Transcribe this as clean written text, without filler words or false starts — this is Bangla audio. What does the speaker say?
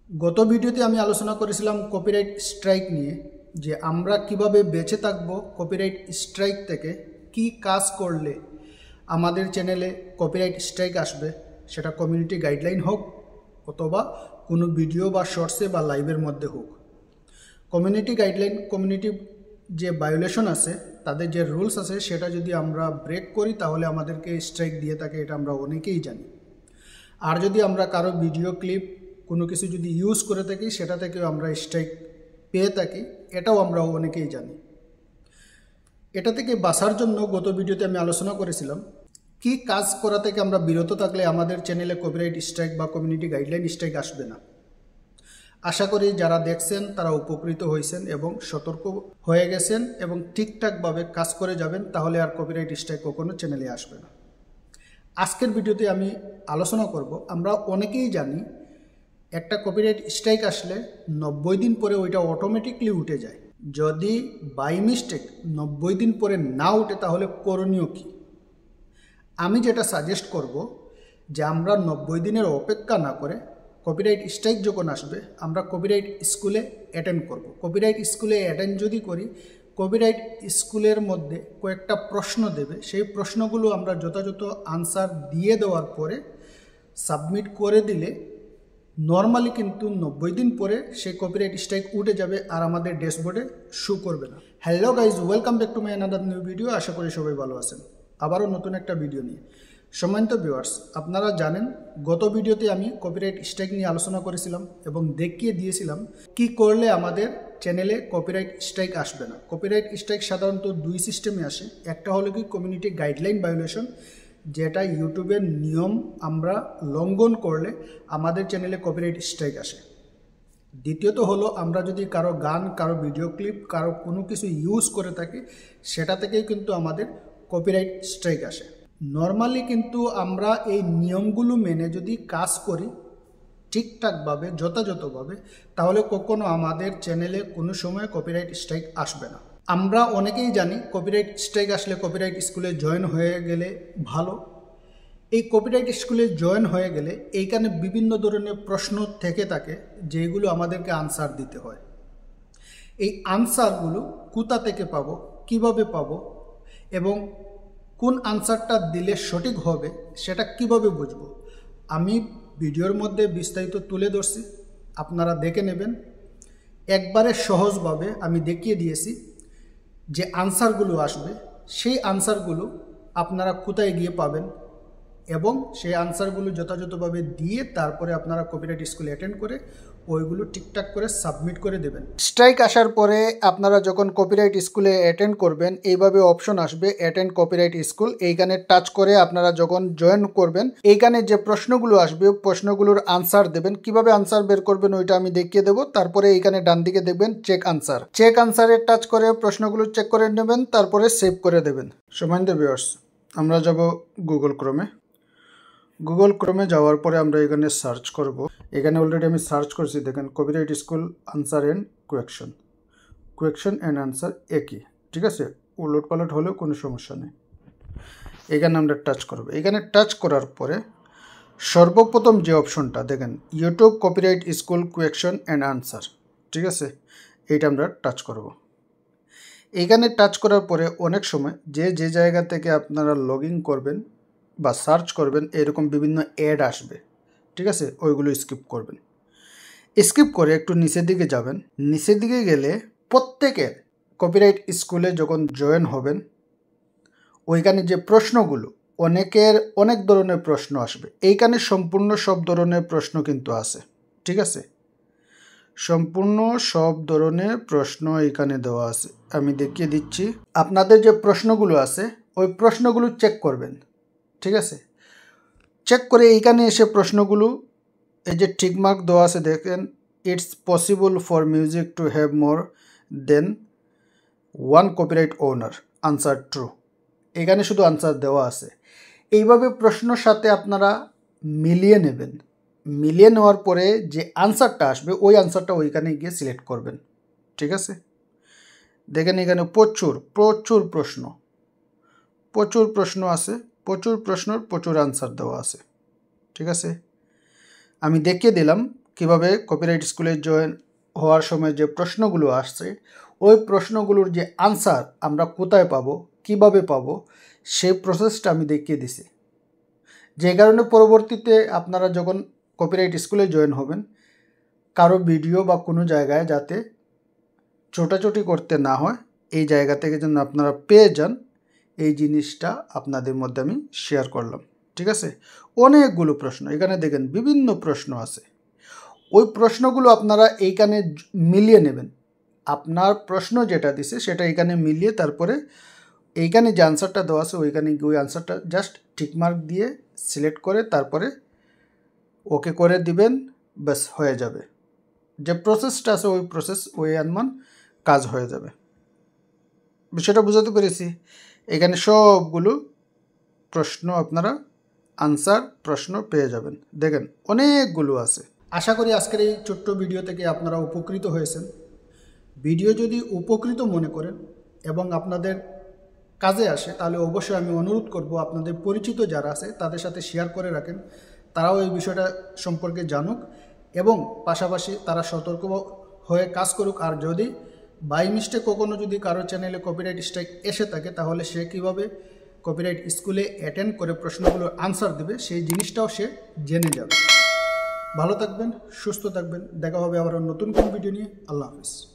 গত ভিডিওতে আমি আলোচনা করেছিলাম কপিরাইট স্ট্রাইক নিয়ে, যে আমরা কিভাবে বেঁচে থাকব কপিরাইট স্ট্রাইক থেকে, কি কাজ করলে আমাদের চ্যানেলে কপিরাইট স্ট্রাইক আসবে, সেটা কমিউনিটি গাইডলাইন হোক অথবা কোনো ভিডিও বা শর্টসে বা লাইভের মধ্যে হোক। কমিউনিটি গাইডলাইন, কমিউনিটি যে ভায়োলেশন আছে, তাদের যে রুলস আছে, সেটা যদি আমরা ব্রেক করি তাহলে আমাদেরকে স্ট্রাইক দিয়ে থাকে, এটা আমরা অনেকেই জানি। আর যদি আমরা কারো ভিডিও ক্লিপ কোনো কিছু যদি ইউজ করে থাকি, সেটা থেকেও আমরা স্ট্রাইক পেয়ে থাকি, এটাও আমরা অনেকেই জানি। এটা থেকে বাঁচার জন্য গত ভিডিওতে আমি আলোচনা করেছিলাম কি কাজ করা থেকে আমরা বিরত থাকলে আমাদের চ্যানেলে কপিরাইট স্ট্রাইক বা কমিউনিটি গাইডলাইন স্ট্রাইক আসবে না। আশা করি যারা দেখছেন তারা উপকৃত হয়েছেন এবং সতর্ক হয়ে গেছেন এবং ঠিকঠাকভাবে কাজ করে যাবেন, তাহলে আর কপিরাইট স্ট্রাইক কখনো চ্যানেলে আসবে না। আজকের ভিডিওতে আমি আলোচনা করব, আমরা অনেকেই জানি একটা কপিরাইট স্ট্রাইক আসলে 90 দিন পরে ওইটা অটোমেটিকলি উঠে যায়। যদি বাই মিস্টেক 90 দিন পরে না উঠে তাহলে করণীয় কী? আমি যেটা সাজেস্ট করব যে আমরা 90 দিনের অপেক্ষা না করে কপিরাইট স্ট্রাইক যখন আসবে আমরা কপিরাইট স্কুলে অ্যাটেন্ড করব। কপিরাইট স্কুলে অ্যাটেন্ড যদি করি, কপিরাইট স্কুলের মধ্যে কয়েকটা প্রশ্ন দেবে, সেই প্রশ্নগুলো আমরা যথাযথ আনসার দিয়ে দেওয়ার পরে সাবমিট করে দিলে নর্মালি কিন্তু 90 দিন পরে সেই কপিরাইট স্ট্রাইক উঠে যাবে আর আমাদের ড্যাশবোর্ডে শো করবে না। Hello guys, welcome back to my another new video. আশা করি সবাই ভালো আছেন। আবারও নতুন একটা ভিডিও নিয়ে। সম্মানিত ভিউয়ার্স, আপনারা জানেন গত ভিডিওতে আমি কপিরাইট স্ট্রাইক নিয়ে আলোচনা করেছিলাম এবং দেখিয়ে দিয়েছিলাম কি করলে আমাদের চ্যানেলে কপিরাইট স্ট্রাইক আসবে না। কপিরাইট স্ট্রাইক সাধারণত দুই সিস্টেমে আসে। একটা হলো কি কমিউনিটি গাইডলাইন ভায়োলেশন, যেটা ইউটিউবের নিয়ম আমরা লঙ্ঘন করলে আমাদের চ্যানেলে কপিরাইট স্ট্রাইক আসে। দ্বিতীয়ত হলো আমরা যদি কারো গান, কারো ভিডিও ক্লিপ, কারো কোনো কিছু ইউজ করে থাকি, সেটা থেকেই কিন্তু আমাদের কপিরাইট স্ট্রাইক আসে। নর্মালি কিন্তু আমরা এই নিয়মগুলো মেনে যদি কাজ করি ঠিকঠাকভাবে, যথাযথভাবে, তাহলে কখনো আমাদের চ্যানেলে কোনো সময় কপিরাইট স্ট্রাইক আসবে না। আমরা অনেকেই জানি কপিরাইট স্ট্রাইক আসলে কপিরাইট স্কুলে জয়েন হয়ে গেলে ভালো। এই কপিরাইট স্কুলে জয়েন হয়ে গেলে এইখানে বিভিন্ন ধরনের প্রশ্ন থেকে থাকে, যেগুলো আমাদেরকে আনসার দিতে হয়। এই আনসারগুলো কোথা থেকে পাবো, কিভাবে পাবো এবং কোন আনসারটা দিলে সঠিক হবে সেটা কিভাবে বুঝবো, আমি ভিডিওর মধ্যে বিস্তারিত তুলে ধরছি, আপনারা দেখে নেবেন। একবারে সহজভাবে আমি দেখিয়ে দিয়েছি যে আনসারগুলো আসবে, সেই আনসারগুলো আপনারা কোথায় গিয়ে পাবেন এবং সেই আনসারগুলো যথাযথভাবে দিয়ে তারপরে আপনারা কপিরাইট স্কুল অ্যাটেন্ড করে ওইগুলো ঠিকঠাক করে সাবমিট করে দেবেন। স্ট্রাইক আসার পরে আপনারা যখন কপিরাইট স্কুলে অ্যাটেন্ড করবেন, এইভাবে অপশন আসবে অ্যাটেন্ড কপিরাইট স্কুল। এইখানে টাচ করে আপনারা যখন জয়েন করবেন, এইখানে যে প্রশ্নগুলো আসবে প্রশ্নগুলোর আনসার দেবেন। কিভাবে আনসার বের করবেন ওইটা আমি দেখিয়ে দেবো। তারপরে এইখানে ডান দিকে দেখবেন চেক আনসার, চেক আনসারে টাচ করে প্রশ্নগুলো চেক করে নেবেন, তারপরে সেভ করে দেবেন। সম্মানিত ভিউয়ার্স, আমরা যাব গুগল ক্রোমে। গুগল ক্রোমে যাওয়ার পরে আমরা এখানে সার্চ করব। এখানে অলরেডি আমি সার্চ করছি, দেখেন copyright school answer and question. Question and answer একই, ঠিক আছে, উলট পালট হলেও কোনো সমস্যা নেই। এখানে আমরা টাচ করব। এখানে টাচ করার পরে সর্বপ্রথম যে অপশনটা দেখেন, YouTube copyright school question and answer, ঠিক আছে, এইটা আমরা টাচ করব। এখানে টাচ করার পরে অনেক সময় যে জায়গা থেকে আপনারা লগ ইন করবেন বা সার্চ করবেন, এরকম বিভিন্ন অ্যাড আসবে, ঠিক আছে, ওইগুলো স্কিপ করবেন। স্কিপ করে একটু নিচের দিকে যাবেন। নিচের দিকে গেলে প্রত্যেকের কপিরাইট স্কুলে যখন জয়েন হবেন, ওইখানে যে প্রশ্নগুলো, অনেকের অনেক ধরনের প্রশ্ন আসবে। এইখানে সম্পূর্ণ সব ধরনের প্রশ্ন কিন্তু আছে, ঠিক আছে, সম্পূর্ণ সব ধরনের প্রশ্ন এখানে দেওয়া আছে। আমি দেখিয়ে দিচ্ছি। আপনাদের যে প্রশ্নগুলো আছে ওই প্রশ্নগুলো চেক করবেন, ঠিক আছে। চেক করে এইখানে এসে প্রশ্নগুলো এই যে টিকমার্ক দেওয়া আছে, দেখেন, it's possible for music to have more than one copyright owner, answer true. এখানে শুধু আনসার দেওয়া আছে। এইভাবে প্রশ্নর সাথে আপনারা মিলিয়ে নেবেন। মিলিয়ে নেওয়ার পরে যে আনসারটা আসবে ওই আনসারটা ওইখানে গিয়ে সিলেক্ট করবেন, ঠিক আছে। দেখেন এখানে প্রচুর প্রশ্ন আছে, প্রচুর প্রশ্নর প্রচুর আনসার দেওয়া আছে, ঠিক আছে। আমি দেখিয়ে দিলাম কিভাবে কপিরাইট স্কুলে জয়েন হওয়ার সময় যে প্রশ্নগুলো আসছে ওই প্রশ্নগুলোর যে আনসার আমরা কোথায় পাবো, কিভাবে পাবো, সেই প্রসেসটা আমি দেখিয়ে দিছি। যে কারণে পরবর্তীতে আপনারা যখন কপিরাইট স্কুলে জয়েন হবেন, কারো ভিডিও বা কোনো জায়গায় যাতে ছোটাছুটি করতে না হয়, এই জায়গা থেকে যেন আপনারা পেয়ে যান, এই জিনিসটা আপনাদের মধ্যে আমি শেয়ার করলাম। ঠিক আছে, অনেকগুলো প্রশ্ন এখানে দেখেন, বিভিন্ন প্রশ্ন আছে। ওই প্রশ্নগুলো আপনারা এইখানে মিলিয়ে নেবেন। আপনার প্রশ্ন যেটা দিছে সেটা এখানে মিলিয়ে তারপরে এইখানে যে আনসারটা দেওয়া আছে ওইখানে ওই আনসারটা জাস্ট টিকমার্ক দিয়ে সিলেক্ট করে তারপরে ওকে করে দিবেন, ব্যাস হয়ে যাবে। যে প্রসেসটা আছে ওই প্রসেস ওই আনমান কাজ হয়ে যাবে। বিষয়টা বুঝাতে পেরেছি? এখানে সবগুলো প্রশ্ন আপনারা আনসার প্রশ্ন পেয়ে যাবেন। দেখেন অনেকগুলো আছে। আশা করি আজকের এই ছোট্ট ভিডিও থেকে আপনারা উপকৃত হয়েছেন। ভিডিও যদি উপকৃত মনে করেন এবং আপনাদের কাজে আসে তাহলে অবশ্যই আমি অনুরোধ করব আপনাদের পরিচিত যারা আছে তাদের সাথে শেয়ার করে রাখেন, তারাও এই বিষয়টা সম্পর্কে জানুক এবং পাশাপাশি তারা সতর্ক হয়ে কাজ করুক। আর যদি বাই মিস্টেক কখনো যদি কারো চ্যানেলে কপিরাইট স্ট্রাইক এসে থাকে তাহলে সে কীভাবে কপিরাইট স্কুলে অ্যাটেন্ড করে প্রশ্নগুলোর আনসার দেবে সেই জিনিসটাও সে জেনে যাবে। ভালো থাকবেন, সুস্থ থাকবেন, দেখা হবে আবার নতুন কোন ভিডিও নিয়ে। আল্লাহ হাফিজ।